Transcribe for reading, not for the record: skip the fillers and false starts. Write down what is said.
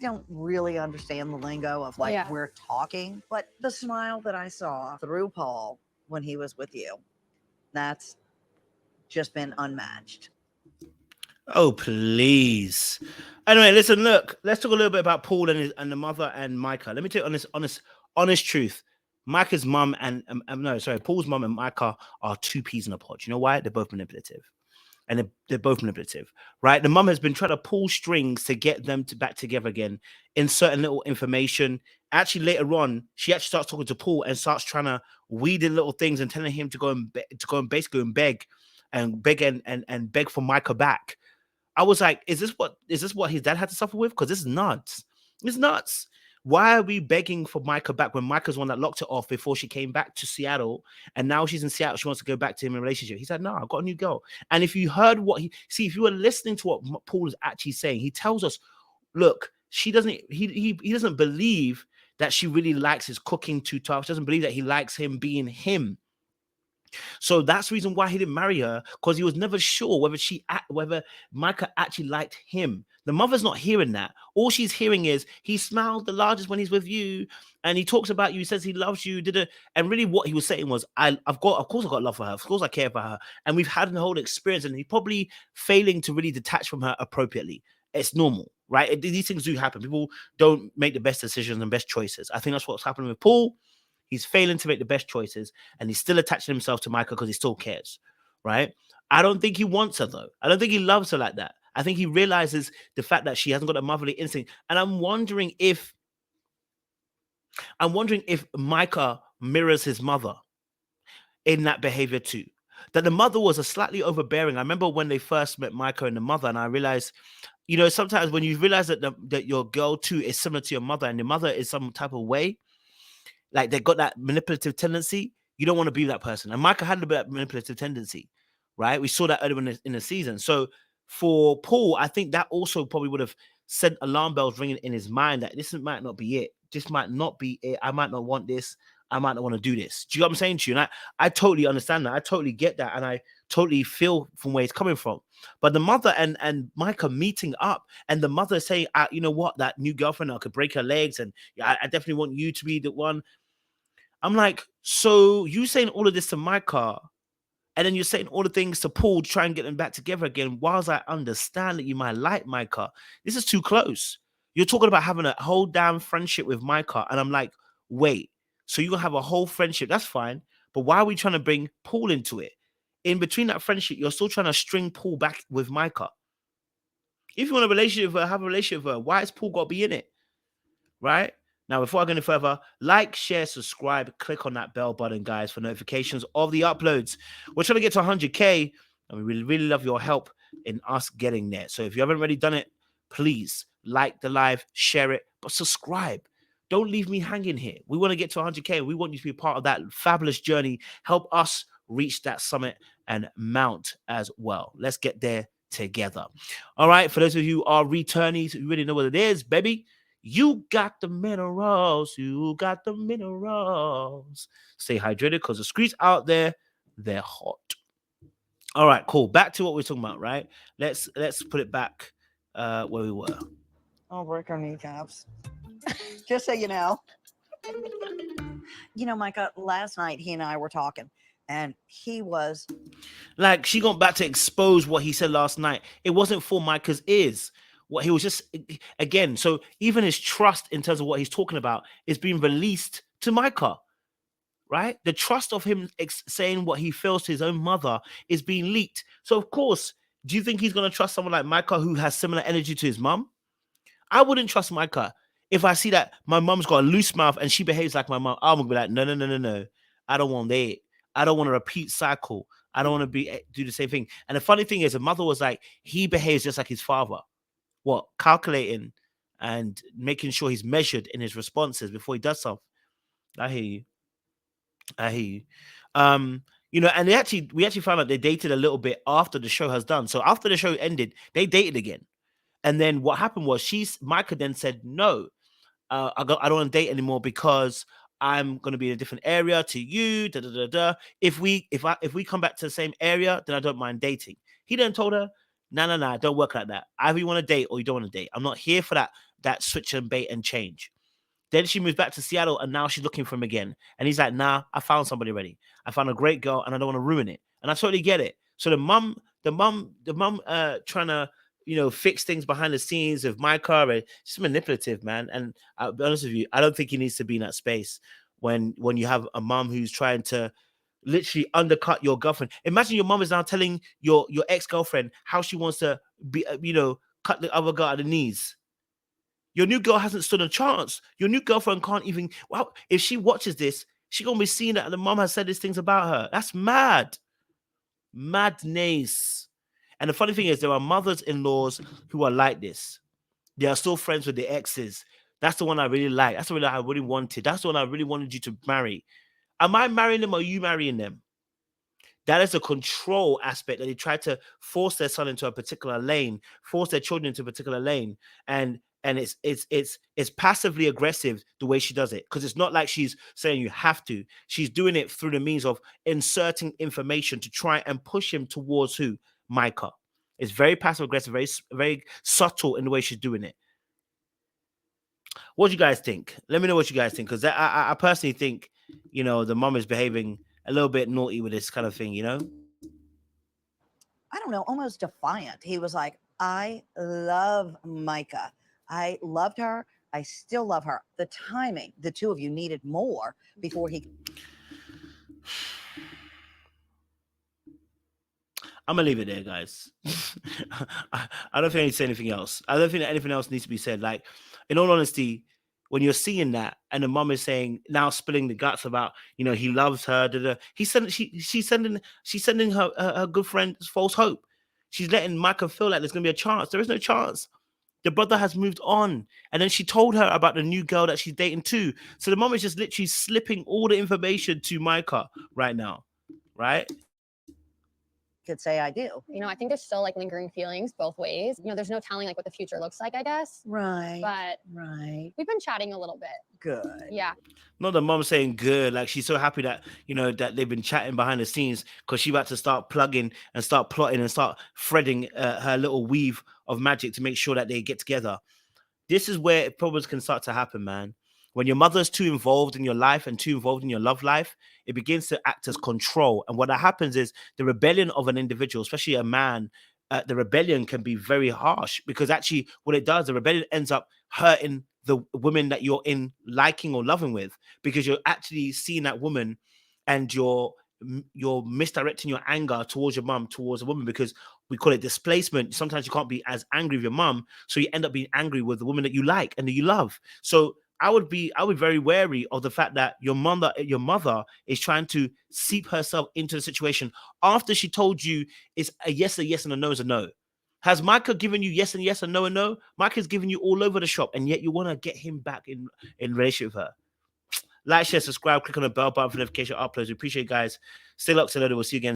don't really understand the lingo of like Yeah. we're talking, but the smile that I saw through Paul when he was with you, that's just been unmatched. Oh, please. Anyway, listen, look, let's talk a little bit about Paul and the mother and Micah. Let me tell you honest truth. Micah's mum no, sorry, Paul's mum and Micah are two peas in a pod. You know why? They're both manipulative. And they're both manipulative, right? The mum has been trying to pull strings to get them to back together again in certain little information. Actually, later on, she actually starts talking to Paul and starts trying to weed in little things and telling him to go and basically and beg for Micah back. I was like, is this what his dad had to suffer with? Because this is nuts. It's nuts. Why are we begging for Micah back when Micah's the one that locked it off before she came back to Seattle, and now she's in Seattle, she wants to go back to him in a relationship? He said, "No, I've got a new girl." And if you heard if you were listening to what Paul is actually saying, he tells us, "Look, she doesn't. He doesn't believe that she really likes his cooking too tough. She doesn't believe that he likes him being him." So that's the reason why he didn't marry her, because he was never sure whether Micah actually liked him. The mother's not hearing that. All she's hearing is he smiles the largest when he's with you, and he talks about you. He says he loves you. And really, what he was saying was, of course, I've got love for her. Of course, I care for her, and we've had the whole experience. And he's probably failing to really detach from her appropriately. It's normal, right? These things do happen. People don't make the best decisions and best choices. I think that's what's happening with Paul. He's failing to make the best choices, and he's still attaching himself to Micah because he still cares, right? I don't think he wants her, though. I don't think he loves her like that. I think he realizes the fact that she hasn't got a motherly instinct, and I'm wondering if Micah mirrors his mother in that behavior too. That the mother was a slightly overbearing. I remember when they first met Micah and the mother, and I realized, sometimes when you realize that your girl too is similar to your mother, and your mother is some type of way, like they got that manipulative tendency, you don't want to be that person. And Micah had a bit of manipulative tendency, right? We saw that earlier in the season. So for Paul, I think that also probably would have sent alarm bells ringing in his mind that this might not be it. This might not be it. I might not want this. I might not want to do this. Do you know what I'm saying to you? And I totally understand that. I totally get that. And I totally feel from where it's coming from. But the mother and Micah meeting up, and the mother saying, you know what, that new girlfriend, I could break her legs. And I definitely want you to be the one. I'm like, so you saying all of this to Micah, and then you're saying all the things to Paul to try and get them back together again. Whilst I understand that you might like Micah, this is too close. You're talking about having a whole damn friendship with Micah, and I'm like, wait, so you're gonna have a whole friendship? That's fine, but why are we trying to bring Paul into it? In between that friendship, you're still trying to string Paul back with Micah. If you want a relationship with her, have a relationship with her. Why has Paul got to be in it? Right? Now, before I go any further, like, share, subscribe, click on that bell button, guys, for notifications of the uploads. We're trying to get to 100K, and we really, really love your help in us getting there. So if you haven't already done it, please like the live, share it, but subscribe. Don't leave me hanging here. We want to get to 100K. We want you to be part of that fabulous journey. Help us reach that summit and mount as well. Let's get there together. All right. For those of you who are returnees, you really know what it is, baby. You got the minerals. You got the minerals. Stay hydrated because the streets out there, they're hot. All right, cool. Back to what we're talking about, right? Let's put it back where we were. I'll break our kneecaps. Just so you know. Micah, last night he and I were talking, and he was Like, she got back to expose what he said last night. It wasn't for Micah's ears. What he was just, again, so even his trust in terms of what he's talking about is being released to Micah, right? The trust of him saying what he feels to his own mother is being leaked. So, of course, do you think he's going to trust someone like Micah who has similar energy to his mum? I wouldn't trust Micah. If I see that my mum's got a loose mouth and she behaves like my mum, I'm going to be like, no, no, no, no, no. I don't want that. I don't want to repeat cycle. I don't want to do the same thing. And the funny thing is, the mother was like, he behaves just like his father. What? Calculating and making sure he's measured in his responses before he does something. I hear you. I hear you. And we actually found out they dated a little bit after the show has done. So after the show ended, they dated again. And then what happened was Micah then said, no, I don't want to date anymore because I'm going to be in a different area to you. Da, da, da, da. If we come back to the same area, then I don't mind dating. He then told her, No, it don't work like that. Either you want to date or you don't want to date. I'm not here for that switch and bait and change. Then she moves back to Seattle and now she's looking for him again. And he's like, nah, I found somebody already. I found a great girl and I don't want to ruin it. And I totally get it. So the mum trying to, fix things behind the scenes of Micah, and she's manipulative, man. And I'll be honest with you, I don't think he needs to be in that space when you have a mum who's trying to literally undercut your girlfriend. Imagine your mum is now telling your ex-girlfriend how she wants to be, cut the other girl at the knees. Your new girl hasn't stood a chance. Your new girlfriend can't even. Well, if she watches this, she gonna be seeing that the mom has said these things about her. That's mad, madness. And the funny thing is, there are mothers-in-laws who are like this. They are still friends with the exes. That's the one I really like. That's the one I really wanted. That's the one I really wanted you to marry. Am I marrying them or are you marrying them? That is a control aspect that they try to force their son into a particular lane, force their children into a particular lane, and it's passively aggressive the way she does it, because it's not like she's saying you have to. She's doing it through the means of inserting information to try and push him towards who? Micah. It's very passive aggressive, very subtle in the way she's doing it. What do you guys think? Let me know what you guys think, because I personally think, the mom is behaving a little bit naughty with this kind of thing, I don't know, almost defiant. He was like, I love Micah. I loved her. I still love her. The timing, the two of you needed more before he. I'm gonna leave it there, guys. I don't think I need to say anything else. I don't think that anything else needs to be said. Like, in all honesty, when you're seeing that, and the mom is saying, now spilling the guts about, he loves her. She's sending her good friend false hope. She's letting Micah feel like there's gonna be a chance. There is no chance. The brother has moved on, and then she told her about the new girl that she's dating too. So the mom is just literally slipping all the information to Micah right now, right? Could say I do. I think there's still like lingering feelings both ways. There's no telling like what the future looks like, I guess. Right. But right. we've been chatting a little bit. Good. Yeah. Not the mom saying good, like she's so happy that that they've been chatting behind the scenes, because she about to start plugging and start plotting and start threading her little weave of magic to make sure that they get together. This is where problems can start to happen, man. When your mother's too involved in your life and too involved in your love life, it begins to act as control. And what that happens is the rebellion of an individual, especially a man, the rebellion can be very harsh, because actually what it does, the rebellion ends up hurting the women that you're in liking or loving with, because you're actually seeing that woman and you're misdirecting your anger towards your mum, towards a woman, because we call it displacement. Sometimes you can't be as angry with your mum, so you end up being angry with the woman that you like and that you love. So I would be very wary of the fact that your mother is trying to seep herself into the situation after she told you it's a yes and a no is a no. Has Micah given you yes and no and no? Micah's given you all over the shop, and yet you want to get him back in relationship with her. Like, share, subscribe, click on the bell button for notification uploads. We appreciate you guys. Stay locked, stay loaded. We'll see you again.